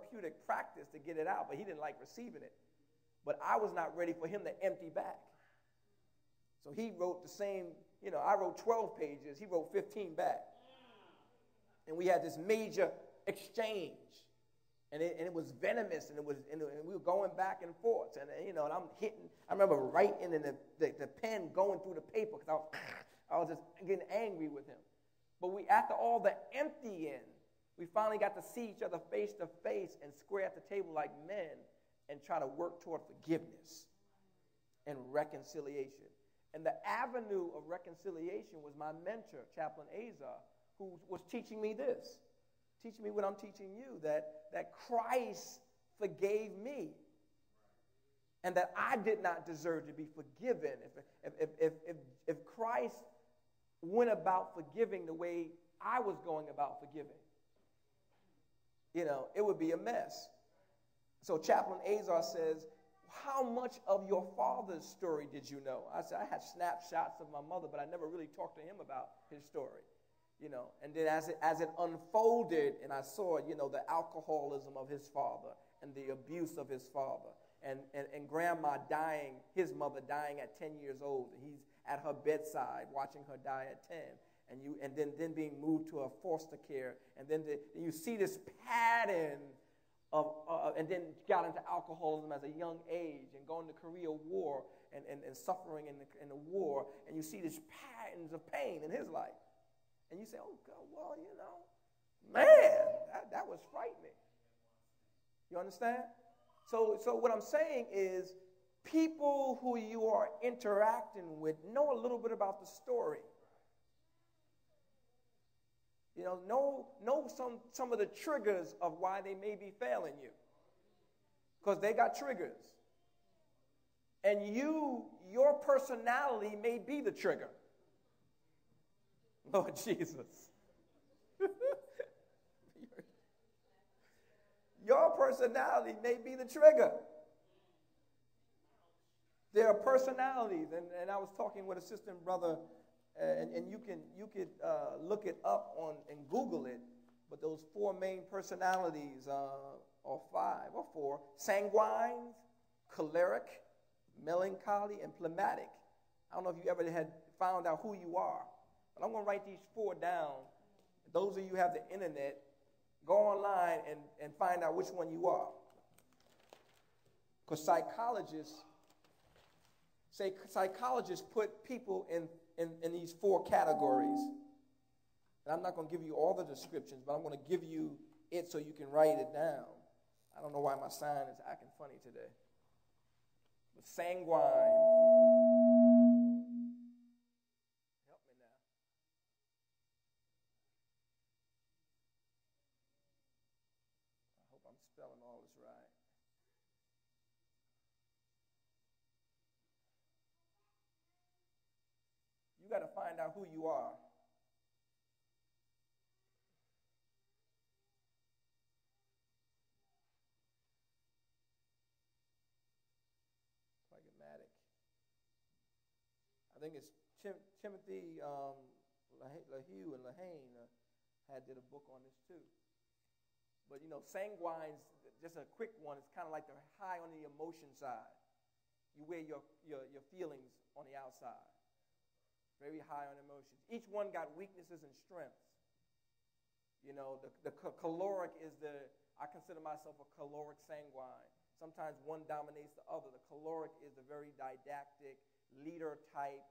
therapeutic practice to get it out, but he didn't like receiving it. But I was not ready for him to empty back. So he wrote the same, I wrote 12 pages. He wrote 15 back. And we had this major exchange. And it was venomous, and we were going back and forth. And I'm hitting, I remember writing in the pen going through the paper because I was just getting angry with him. But after all the emptying, we finally got to see each other face to face and square at the table like men and try to work toward forgiveness and reconciliation. And the avenue of reconciliation was my mentor, Chaplain Azar, who was teaching me this, teaching me what I'm teaching you, that Christ forgave me and that I did not deserve to be forgiven. If Christ went about forgiving the way I was going about forgiving, it would be a mess. So Chaplain Azar says, how much of your father's story did you know? I said, I had snapshots of my mother, but I never really talked to him about his story. And then as it unfolded and I saw, the alcoholism of his father and the abuse of his father and grandma dying, his mother dying at 10 years old, and he's at her bedside watching her die at 10, and then being moved to a foster care, and then you see this pattern of and then got into alcoholism as a young age and going to Korea War and suffering in the war, and you see these patterns of pain in his life. And you say, oh, God, well, man, that was frightening. You understand? So what I'm saying is people who you are interacting with know a little bit about the story. Know some of the triggers of why they may be failing you. Because they got triggers. And your personality may be the trigger. Lord Jesus. Your personality may be the trigger. There are personalities, and I was talking with a sister and brother, and you could look it up and Google it, but those 4 main personalities, or 5 or 4, sanguine, choleric, melancholy, and phlegmatic. I don't know if you ever had found out who you are. But I'm going to write these 4 down. Those of you who have the internet, go online and find out which one you are. Because psychologists put people in these 4 categories. And I'm not going to give you all the descriptions, but I'm going to give you it so you can write it down. I don't know why my sign is acting funny today. But sanguine. Spelling all this right. You got to find out who you are. Phlegmatic. I think it's Timothy LaHue and Lahane did a book on this too. But, sanguines, just a quick one, it's kind of like they're high on the emotion side. You wear your feelings on the outside. Very high on emotions. Each one got weaknesses and strengths. The caloric is I consider myself a caloric sanguine. Sometimes one dominates the other. The caloric is the very didactic, leader type,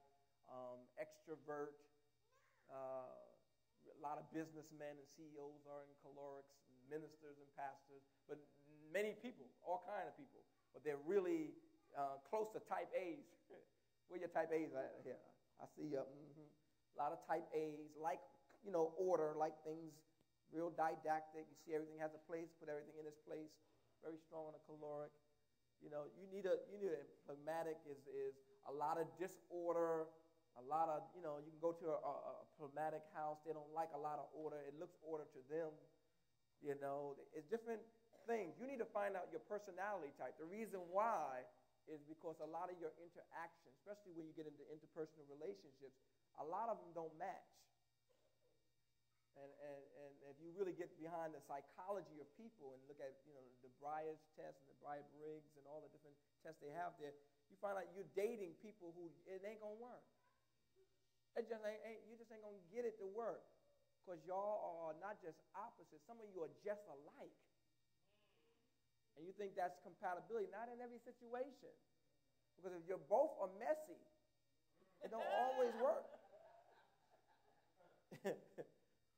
extrovert. A lot of businessmen and CEOs are in calorics, ministers and pastors, but many people, all kinds of people, but they're really close to type A's. Where your type A's at here? I see a lot of type A's, like, order, like things real didactic. You see everything has a place, put everything in its place, very strong on a caloric. You need a phlegmatic is a lot of disorder, a lot of, you can go to a phlegmatic house, they don't like a lot of order, it looks order to them. It's different things. You need to find out your personality type. The reason why is because a lot of your interactions, especially when you get into interpersonal relationships, a lot of them don't match. And if you really get behind the psychology of people and look at, Breyer's test and the Briggs and all the different tests they have there, you find out you're dating people who it ain't going to work. You just ain't going to get it to work because y'all are not just opposites. Some of you are just alike. And you think that's compatibility. Not in every situation. Because if you're both are messy, it don't always work.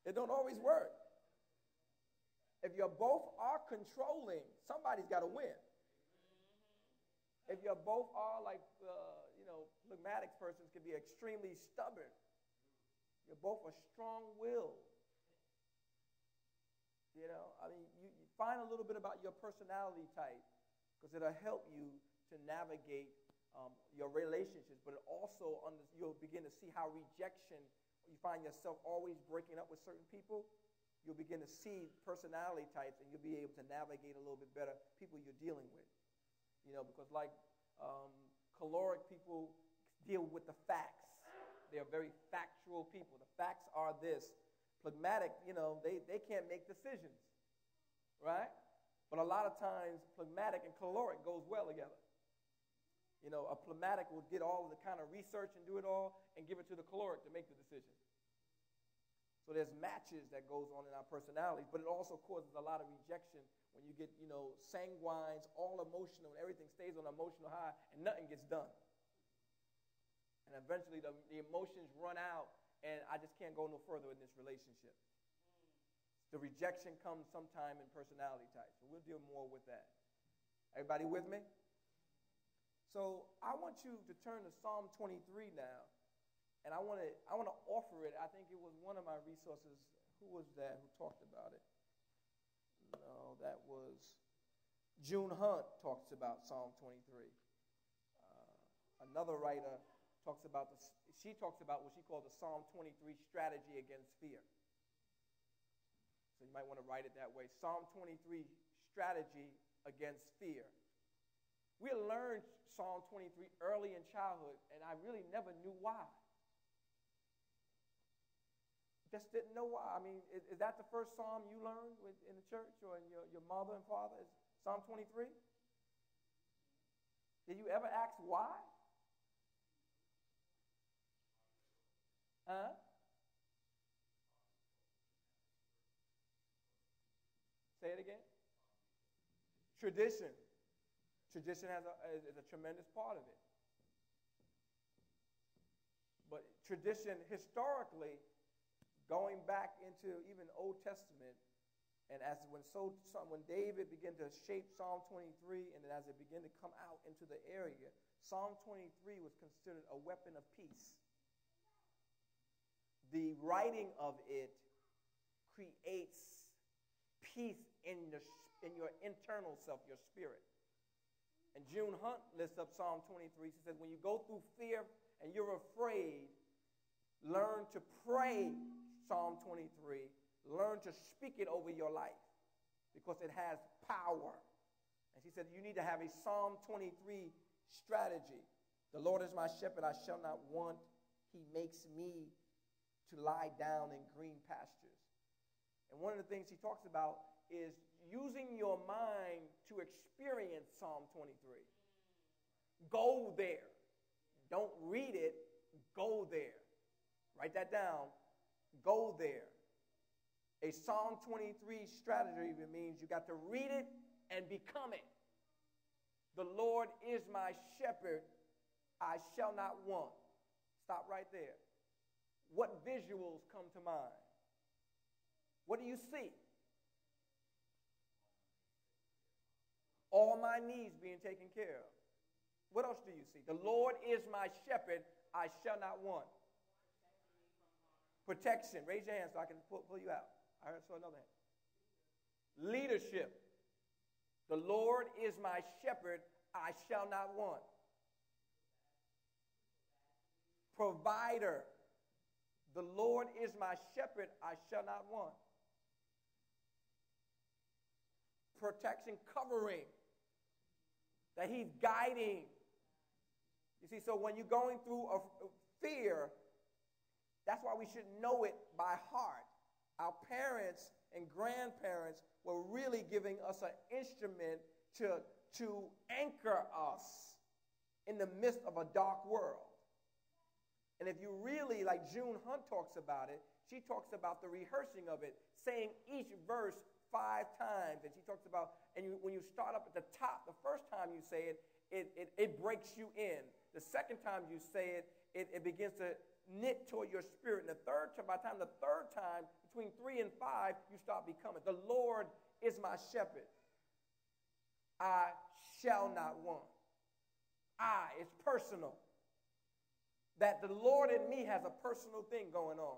It don't always work. If you both are controlling, somebody's got to win. If you both are like, phlegmatic persons can be extremely stubborn. You're both are strong-willed. You find a little bit about your personality type because it'll help you to navigate your relationships, but it also you'll begin to see how rejection, you find yourself always breaking up with certain people, you'll begin to see personality types and you'll be able to navigate a little bit better people you're dealing with. Because like caloric people deal with the facts. They're very factual people. The facts are this. Phlegmatic, they can't make decisions, right? But a lot of times, phlegmatic and caloric goes well together. A phlegmatic will get all of the kind of research and do it all and give it to the caloric to make the decision. So there's matches that goes on in our personalities, but it also causes a lot of rejection when you get, sanguines, all emotional, and everything stays on an emotional high, and nothing gets done. And eventually the emotions run out, and I just can't go no further in this relationship. The rejection comes sometime in personality type. So we'll deal more with that. Everybody with me? So I want you to turn to Psalm 23 now. And I want to offer it. I think it was one of my resources. Who was that who talked about it? No, that was June Hunt talks about Psalm 23. Another writer talks about she talks about what she calls the Psalm 23 strategy against fear. So you might want to write it that way. Psalm 23 strategy against fear. We learned Psalm 23 early in childhood, and I really never knew why. Just didn't know why. I mean, is that the first psalm you learned in the church or in your mother and father? Is Psalm 23? Did you ever ask why? Huh? Say it again. Tradition. Tradition is a tremendous part of it. But tradition, historically, going back into even Old Testament, and when David began to shape Psalm 23, and then as it began to come out into the area, Psalm 23 was considered a weapon of peace. The writing of it creates peace in your internal self, your spirit. And June Hunt lists up Psalm 23. She says, when you go through fear and you're afraid, learn to pray Psalm 23. Learn to speak it over your life because it has power. And she said, you need to have a Psalm 23 strategy. The Lord is my shepherd, I shall not want. He makes me to lie down in green pastures. And one of the things she talks about is using your mind to experience Psalm 23. Go there. Don't read it. Go there. Write that down. Go there. A Psalm 23 strategy means you got to read it and become it. The Lord is my shepherd. I shall not want. Stop right there. What visuals come to mind? What do you see? All my needs being taken care of. What else do you see? The Lord is my shepherd, I shall not want. Protection. Raise your hand so I can pull you out. I saw another hand. Leadership. The Lord is my shepherd, I shall not want. Provider. The Lord is my shepherd, I shall not want. Protection, covering. That he's guiding. You see, so when you're going through a fear, that's why we should know it by heart. Our parents and grandparents were really giving us an instrument to anchor us in the midst of a dark world. And if you really, like June Hunt talks about it, she talks about the rehearsing of it, saying each verse 5 times. And she talks about, when you start up at the top, the first time you say it, it breaks you in. The second time you say it, it begins to knit toward your spirit. And by the time the third time, between 3 and 5, you start becoming. The Lord is my shepherd. I shall not want. It's personal. That the Lord in me has a personal thing going on.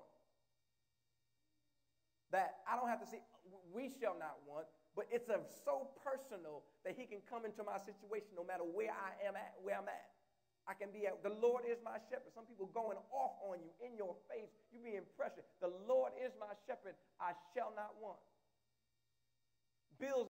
That I don't have to say, we shall not want, but it's so personal that he can come into my situation no matter where I'm at. I can be at, the Lord is my shepherd. Some people going off on you, in your face, you being pressured. The Lord is my shepherd, I shall not want. Bills